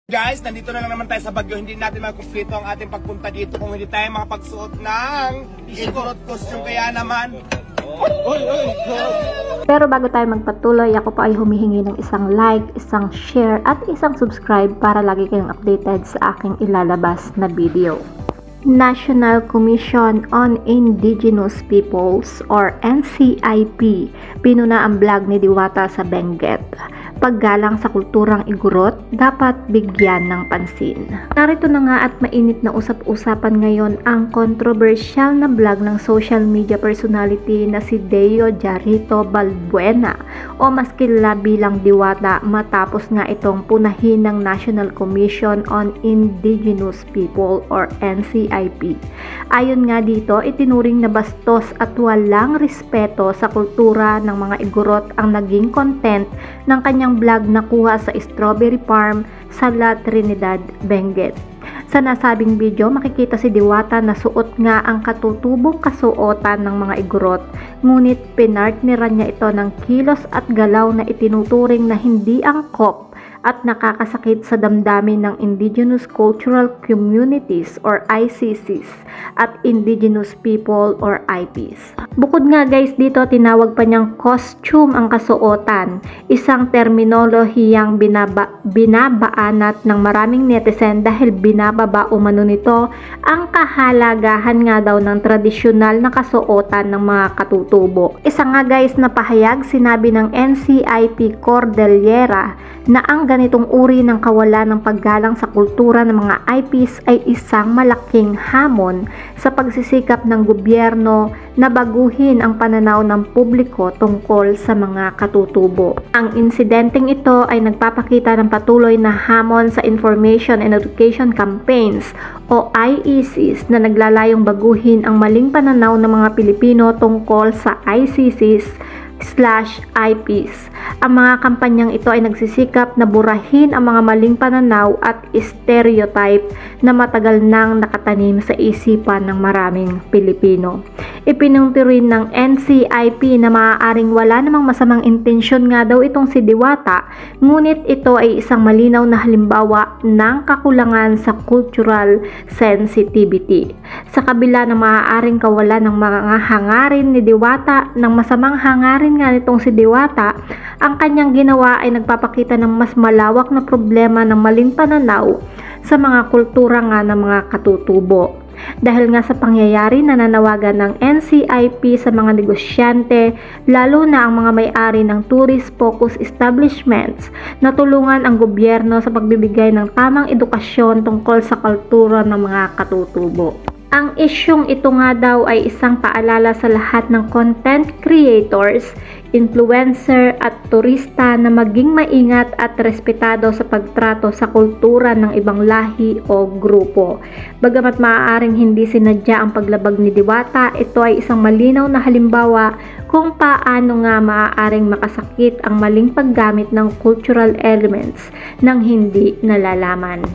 Guys, nandito na lang naman tayo sa Baguio. Hindi natin makumpleto ang ating pagpunta dito kung hindi tayo makapagsuot ng igorot costume. Kaya naman, Pero bago tayo magpatuloy, ako pa ay humihingi ng isang like, isang share at isang subscribe para lagi kayong updated sa aking ilalabas na video. National Commission on Indigenous Peoples or NCIP, pinuna ang vlog ni Diwata sa Benguet. Paggalang sa kulturang igorot, dapat bigyan ng pansin. Narito na nga at mainit na usap-usapan ngayon ang controversial na vlog ng social media personality na si Deo Jarrito Balbuena o mas kilala bilang Diwata matapos nga itong punahin ng National Commission on Indigenous People or NCIP. Ayon nga dito, itinuring na bastos at walang respeto sa kultura ng mga igorot ang naging content ng kanyang vlog na kuha sa Strawberry Farm sa La Trinidad, Benguet. Sa nasabing video, makikita si Diwata na suot nga ang katutubong kasuotan ng mga igorot, ngunit pinartneran niya ito ng kilos at galaw na itinuturing na hindi angkop at nakakasakit sa damdamin ng Indigenous Cultural Communities or ICCs at Indigenous People or IPs. Bukod nga guys dito, tinawag pa niyang costume ang kasuotan, isang terminolohiyang binabaanat ng maraming netizen dahil binababa umano nito ang kahalagahan nga daw ng tradisyonal na kasuotan ng mga katutubo. Isa nga guys na pahayag, sinabi ng NCIP Cordillera na ang ganitong uri ng kawalan ng paggalang sa kultura ng mga IPs ay isang malaking hamon sa pagsisikap ng gobyerno na baguhin ang pananaw ng publiko tungkol sa mga katutubo. Ang insidenteng ito ay nagpapakita ng patuloy na hamon sa Information and Education Campaigns o IECs na naglalayong baguhin ang maling pananaw ng mga Pilipino tungkol sa ICCs/IPs. Ang mga kampanyang ito ay nagsisikap na burahin ang mga maling pananaw at stereotype na matagal nang nakatanim sa isipan ng maraming Pilipino. Ipinunto rin ng NCIP na maaaring wala namang masamang intensyon nga daw itong si Diwata, ngunit ito ay isang malinaw na halimbawa ng kakulangan sa cultural sensitivity. Sa kabila ng maaaring kawalan ng mga hangarin ni Diwata, ng masamang hangarin nga nitong si Diwata, ang kanyang ginawa ay nagpapakita ng mas malawak na problema ng maling pananaw sa mga kultura nga ng mga katutubo. Dahil nga sa pangyayari, nananawagan ng NCIP sa mga negosyante, lalo na ang mga may-ari ng tourist-focused establishments, na tulungan ang gobyerno sa pagbibigay ng tamang edukasyon tungkol sa kultura ng mga katutubo. Ang isyong ito nga daw ay isang paalala sa lahat ng content creators, influencer at turista na maging maingat at respetado sa pagtrato sa kultura ng ibang lahi o grupo. Bagamat maaaring hindi sinadya ang paglabag ni Diwata, ito ay isang malinaw na halimbawa kung paano nga maaaring makasakit ang maling paggamit ng cultural elements nang hindi nalalaman.